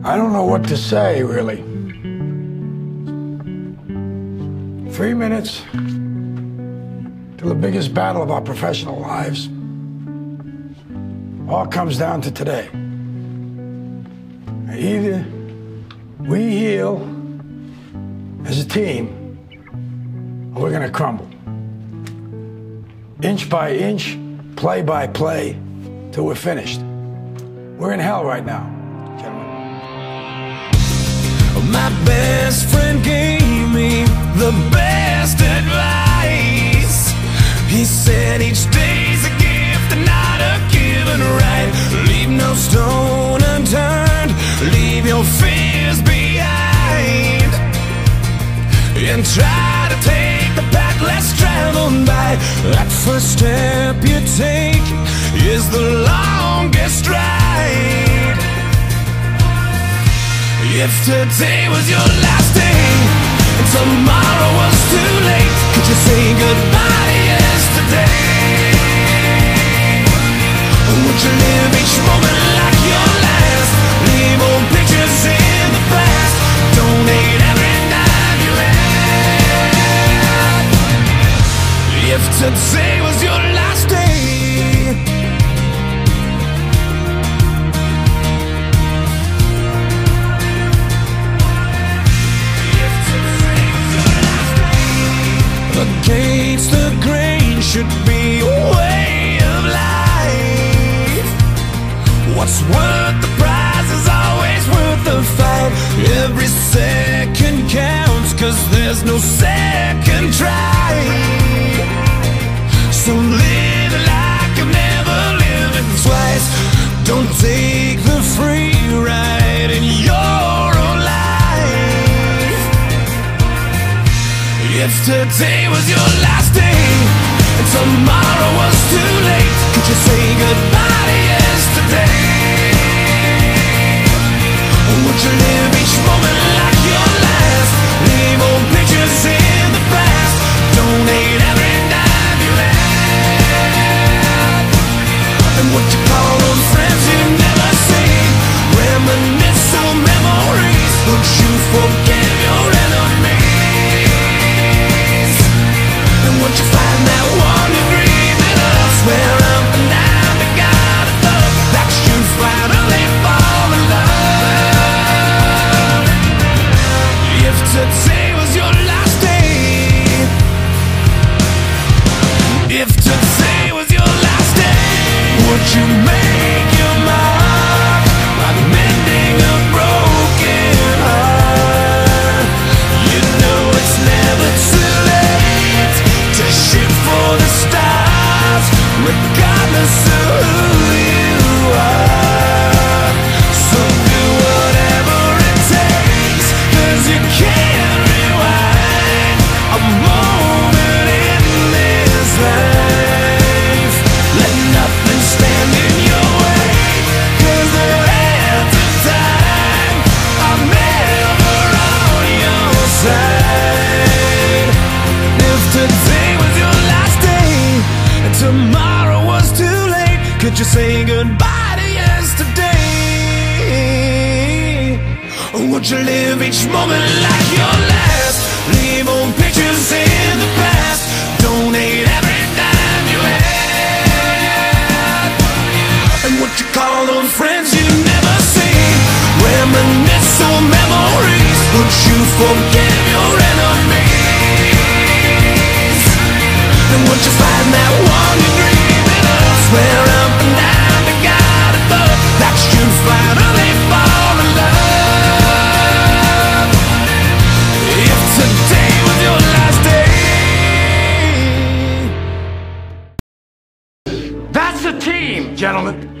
I don't know what to say, really. 3 minutes to the biggest battle of our professional lives. All comes down to today. Either we heal as a team, or we're gonna crumble. Inch by inch, play by play, till we're finished. We're in hell right now, gentlemen. My best friend gave me the best advice. He said each day's a gift and not a given right. Leave no stone unturned, leave your fears behind, and try to take the path less traveled by. That first step you take is the longest ride. If today was your last day and tomorrow was too late, could you say goodbye to yesterday? Would you live each moment like your last? Leave old pictures in the past. Donate every dime you had. If today was your last day, against the grain should be a way of life. What's worth the prize is always worth the fight. Every second counts, 'cause there's no second try. So live like you've never lived it twice. Don't take the free ride in your own life. If today was your last day and tomorrow was too late, could you say goodbye to yesterday? Would you live each moment like your last? Leave old pictures in the past. Donate every dime you had. And what you call those friends you never seen? Reminisce on memories. Would you forgive your enemies? And once you find that one you dream it up, swear up and down to God above that you finally fall in love. If today was your last day, if today was your last day, would you make your mark by mending a broken heart? You know it's never too late to shoot for the stars, regardless of who you are. So do whatever it takes, 'cause you can't rewind a moment in this life. Let nothing stand in your way, 'cause the hands of time are never on your side. If today was your last day and tomorrow was too late, could you say goodbye to yesterday? Or would you live each moment like your last? Leave old pictures in the past. Donate every dime you had. And what you call those friends you never see? Reminisce on memories. Would you forgive your enemies? And once you find that one you dream it up, swear up and down to God above that you finally fall in love. If today was your last day. That's the team, gentlemen.